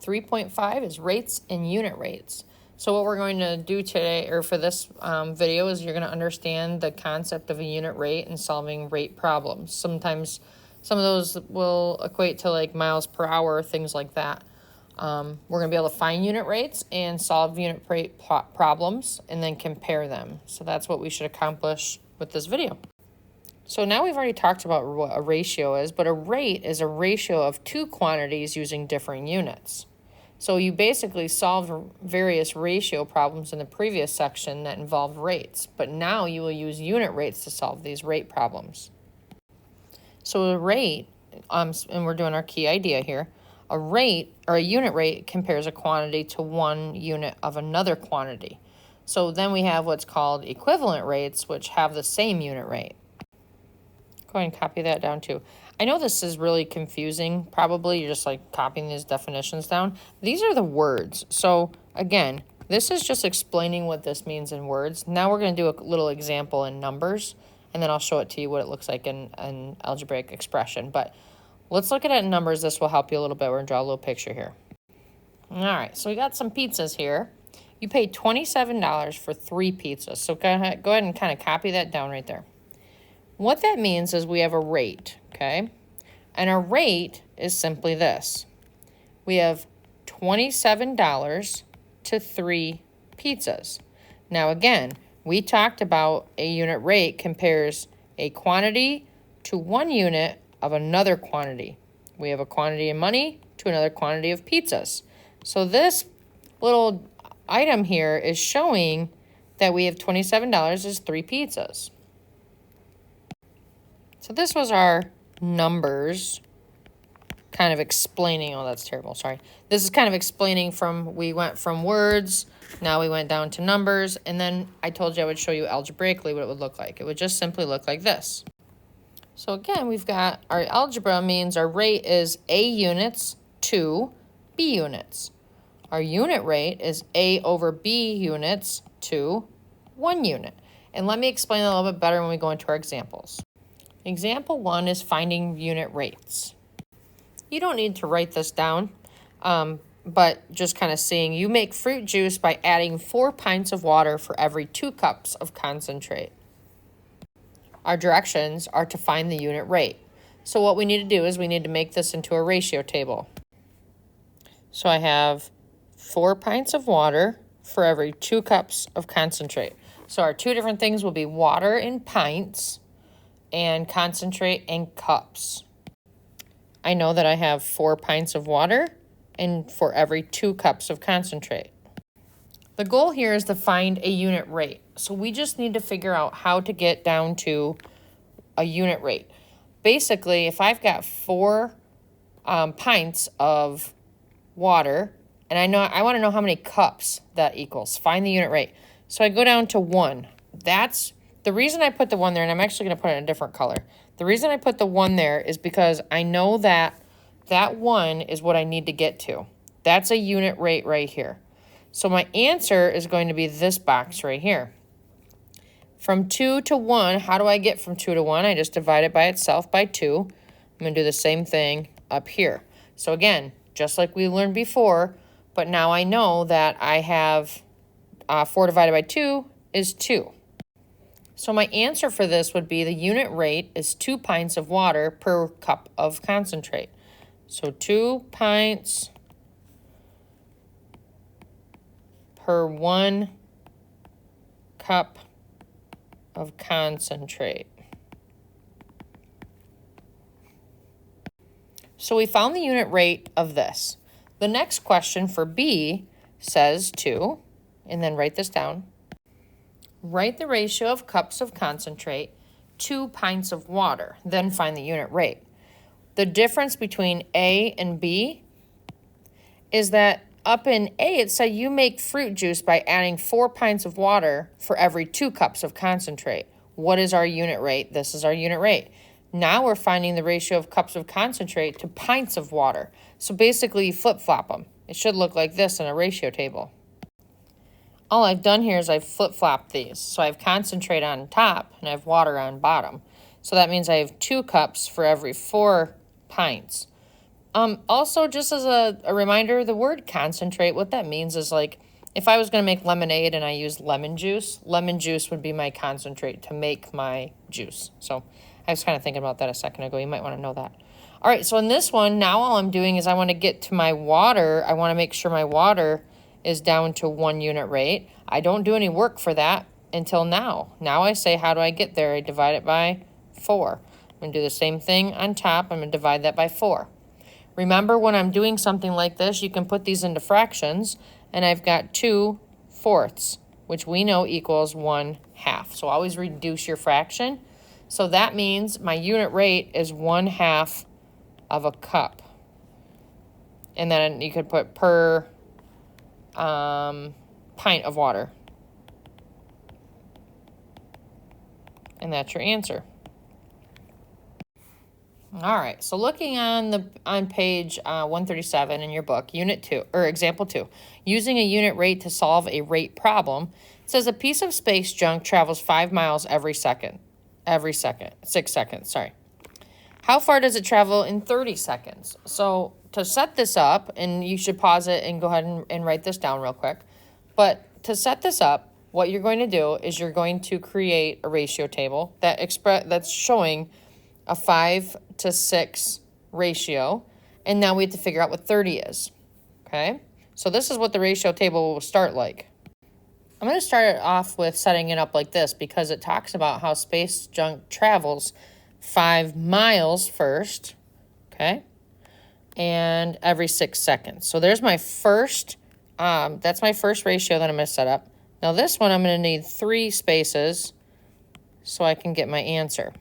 3.5 is rates and unit rates. So what we're going to do today, or for this video, is you're going to understand the concept of a unit rate and solving rate problems. Sometimes some of those will equate to like miles per hour, things like that. We're going to be able to find unit rates and solve unit rate problems and then compare them. So that's what we should accomplish with this video. So now we've already talked about what a ratio is, but a rate is a ratio of two quantities using different units. So you basically solved various ratio problems in the previous section that involved rates, but now you will use unit rates to solve these rate problems. So a rate, and we're doing our key idea here, a rate or a unit rate compares a quantity to one unit of another quantity. So then we have what's called equivalent rates, which have the same unit rate. Go ahead and copy that down too. I know this is really confusing. Probably you're just like copying these definitions down. These are the words. So again, this is just explaining what this means in words. Now we're going to do a little example in numbers, and then I'll show it to you what it looks like in an algebraic expression. But let's look at it in numbers. This will help you a little bit. We're going to draw a little picture here. All right, so we got some pizzas here. You paid $27 for 3 pizzas. So go ahead and kind of copy that down right there. What that means is we have a rate, okay? And our rate is simply this. We have $27 to 3 pizzas. Now again, we talked about a unit rate compares a quantity to one unit of another quantity. We have a quantity of money to another quantity of pizzas. So this little item here is showing that we have $27 is 3 pizzas. So this was our numbers kind of explaining, oh, that's terrible, sorry. This is kind of explaining we went from words, now we went down to numbers, and then I told you I would show you algebraically what it would look like. It would just simply look like this. So again, we've got our algebra means our rate is A units to B units. Our unit rate is A over B units to 1 unit. And let me explain that a little bit better when we go into our examples. Example 1 is finding unit rates. You don't need to write this down, but just kind of seeing, you make fruit juice by adding 4 pints of water for every 2 cups of concentrate. Our directions are to find the unit rate. So what we need to do is we need to make this into a ratio table. So I have 4 pints of water for every 2 cups of concentrate. So our 2 different things will be water in pints and concentrate in cups. I know that I have 4 pints of water and for every 2 cups of concentrate. The goal here is to find a unit rate. So we just need to figure out how to get down to a unit rate. Basically, if I've got 4 pints of water, and I want to know how many cups that equals, find the unit rate. So I go down to 1. That's the reason I put the 1 there, and I'm actually going to put it in a different color. The reason I put the 1 there is because I know that that 1 is what I need to get to. That's a unit rate right here. So my answer is going to be this box right here. From 2 to 1, how do I get from 2 to 1? I just divide it by itself by 2. I'm going to do the same thing up here. So again, just like we learned before, but now I know that I have 4 divided by 2 is 2. So my answer for this would be the unit rate is 2 pints of water per cup of concentrate. So 2 pints per 1 cup of concentrate. So we found the unit rate of this. The next question for B says to, and then write this down, write the ratio of cups of concentrate, 2 pints of water, then find the unit rate. The difference between A and B is that up in A, it said you make fruit juice by adding 4 pints of water for every 2 cups of concentrate. What is our unit rate? This is our unit rate. Now we're finding the ratio of cups of concentrate to pints of water. So basically you flip-flop them. It should look like this in a ratio table. All I've done here is I've flip-flopped these. So I have concentrate on top and I have water on bottom. So that means I have 2 cups for every 4 pints. Also, just as a reminder, the word concentrate, what that means is like, if I was going to make lemonade and I used lemon juice would be my concentrate to make my juice. So I was kind of thinking about that a second ago. You might want to know that. All right, so in this one, now all I'm doing is I want to get to my water. I want to make sure my water is down to 1 unit rate. I don't do any work for that until now. Now I say, how do I get there? I divide it by 4. I'm going to do the same thing on top. I'm going to divide that by 4. Remember, when I'm doing something like this, you can put these into fractions, and I've got 2/4, which we know equals 1/2. So always reduce your fraction. So that means my unit rate is 1/2 of a cup. And then you could put per pint of water. And that's your answer. All right, so looking on page 137 in your book, unit 2, or example 2, using a unit rate to solve a rate problem, it says a piece of space junk travels 5 miles every 6 seconds, sorry. How far does it travel in 30 seconds? So to set this up, and you should pause it and go ahead and write this down real quick. But to set this up, what you're going to do is you're going to create a ratio table that's showing a 5:6 ratio. And now we have to figure out what 30 is. Okay? So this is what the ratio table will start like. I'm going to start it off with setting it up like this because it talks about how space junk travels 5 miles first, okay, and every 6 seconds. So there's my first, that's my first ratio that I'm going to set up. Now this one, I'm going to need 3 spaces so I can get my answer.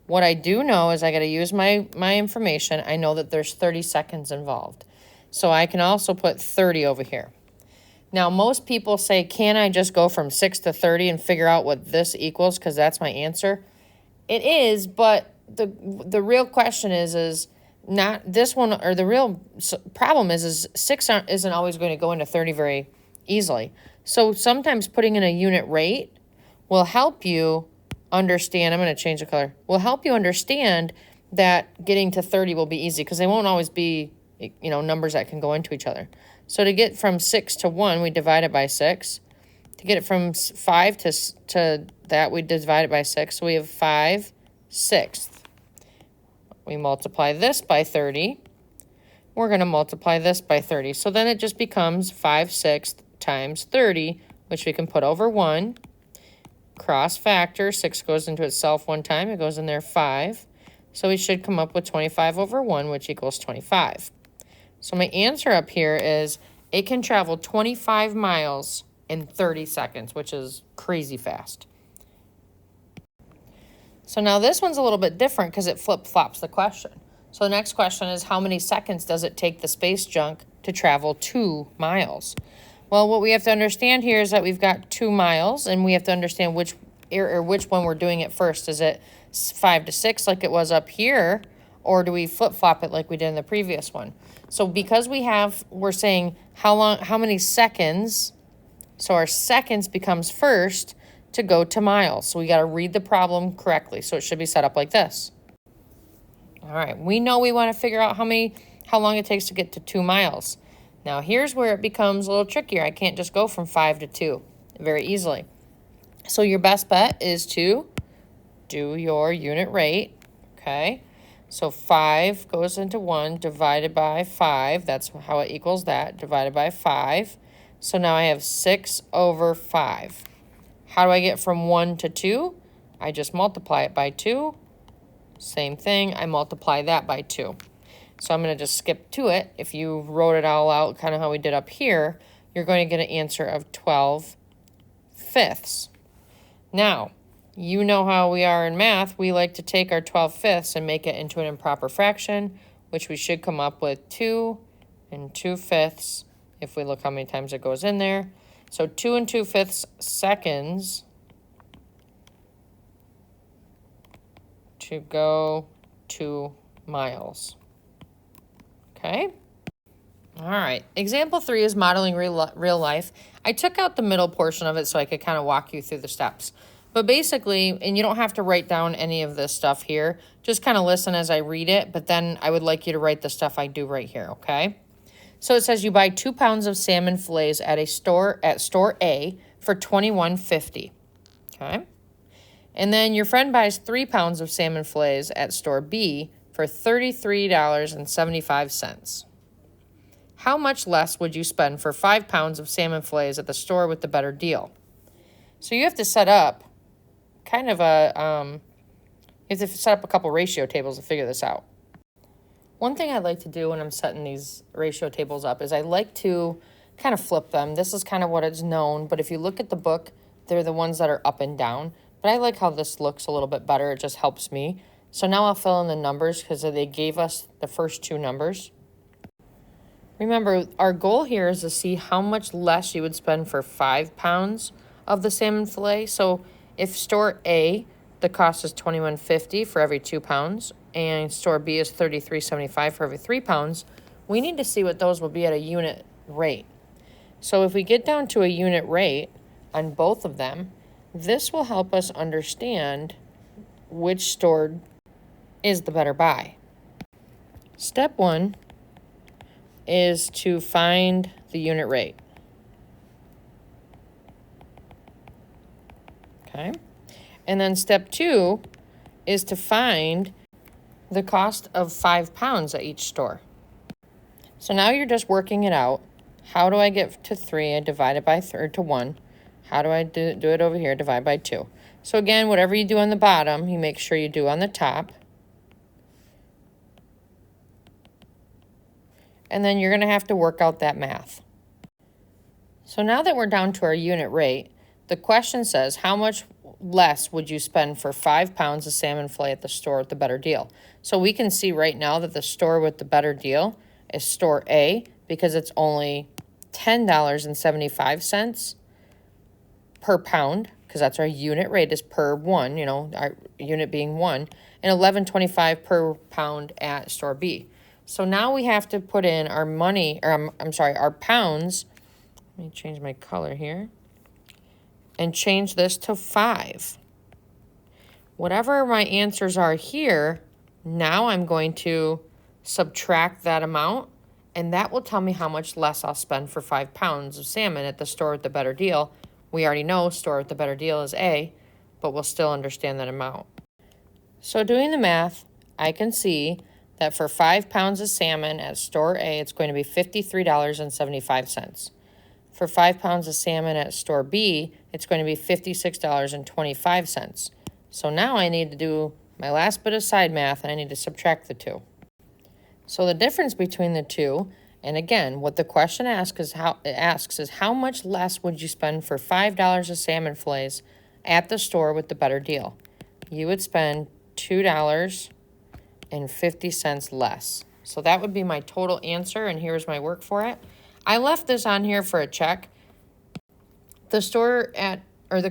What I do know is I got to use my information. I know that there's 30 seconds involved. So I can also put 30 over here. Now, most people say, can I just go from 6 to 30 and figure out what this equals because that's my answer? It is, but the real question is not this one, or the real problem is 6 isn't always going to go into 30 very easily. So sometimes putting in a unit rate will help you understand. I'm going to change the color. Will help you understand that getting to 30 will be easy because they won't always be, numbers that can go into each other. So to get from 6 to 1, we divide it by 6. To get it from 5 to that, we divide it by 6. So we have 5/6. We multiply this by 30. We're going to multiply this by 30. So then it just becomes 5/6 times 30, which we can put over 1. Cross factor. 6 goes into itself one time. It goes in there 5. So we should come up with 25 over 1, which equals 25. So my answer up here is it can travel 25 miles in 30 seconds, which is crazy fast. So now this one's a little bit different because it flip-flops the question. So the next question is, how many seconds does it take the space junk to travel 2 miles? Well, what we have to understand here is that we've got 2 miles, and we have to understand which one we're doing it first. Is it 5 to 6 like it was up here, or do we flip-flop it like we did in the previous one? So because we're saying how many seconds, so our seconds becomes first to go to miles. So we got to read the problem correctly. So it should be set up like this. All right, we know we want to figure out how long it takes to get to 2 miles. Now here's where it becomes a little trickier. I can't just go from 5 to 2 very easily. So your best bet is to do your unit rate, okay? So 5 goes into 1 divided by 5. That's how it equals that, divided by 5. So now I have 6 over 5. How do I get from 1 to 2? I just multiply it by 2. Same thing, I multiply that by 2. So I'm going to just skip to it. If you wrote it all out, kind of how we did up here, you're going to get an answer of 12/5. Now, you know how we are in math. We like to take our 12/5 and make it into an improper fraction, which we should come up with 2 2/5 if we look how many times it goes in there. So 2 2/5 seconds to go 2 miles. Okay? All right. Example 3 is modeling real life. I took out the middle portion of it so I could kind of walk you through the steps. But basically, and you don't have to write down any of this stuff here. Just kind of listen as I read it, but then I would like you to write the stuff I do right here, okay? So it says you buy 2 pounds of salmon fillets at store A for $21.50, okay? And then your friend buys 3 pounds of salmon fillets at store B for $33.75. How much less would you spend for 5 pounds of salmon fillets at the store with the better deal? So you have to set up kind of a, you have to set up a couple ratio tables to figure this out. One thing I like to do when I'm setting these ratio tables up is I like to kind of flip them. This is kind of what it's known, but if you look at the book, they're the ones that are up and down. But I like how this looks a little bit better. It just helps me. So now I'll fill in the numbers because they gave us the first 2 numbers. Remember, our goal here is to see how much less you would spend for 5 pounds of the salmon fillet. So if store A, the cost is $21.50 for every 2 pounds, and store B is $33.75 for every 3 pounds, we need to see what those will be at a unit rate. So if we get down to a unit rate on both of them, this will help us understand which store is the better buy. Step 1 is to find the unit rate. Okay. And then step 2 is to find the cost of 5 pounds at each store. So now you're just working it out. How do I get to 3? I divide it by to 1. How do I do it over here? Divide by 2. So again, whatever you do on the bottom, you make sure you do on the top. And then you're going to have to work out that math. So now that we're down to our unit rate, the question says, how much less would you spend for 5 pounds of salmon fillet at the store with the better deal? So we can see right now that the store with the better deal is store A because it's only $10.75 per pound, because that's our unit rate is per 1, you know, our unit being 1, and $11.25 per pound at store B. So now we have to put in our money, or I'm sorry, our pounds. Let me change my color here and change this to 5. Whatever my answers are here, now I'm going to subtract that amount, and that will tell me how much less I'll spend for 5 pounds of salmon at the store with the better deal. We already know store with the better deal is A, but we'll still understand that amount. So doing the math, I can see that for 5 pounds of salmon at store A, it's going to be $53.75. For 5 pounds of salmon at store B, it's going to be $56.25. So now I need to do my last bit of side math, and I need to subtract the 2. So the difference between the 2, and again, what the question asks is how much less would you spend for $5 of salmon fillets at the store with the better deal? You would spend $2.50 less. So that would be my total answer, and here's my work for it. I left this on here for a check. The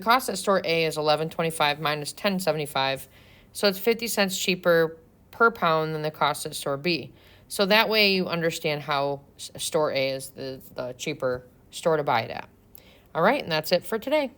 cost at store A is $11.25 minus $10.75, so it's 50 cents cheaper per pound than the cost at store B. So that way you understand how store A is the cheaper store to buy it at. All right, and that's it for today.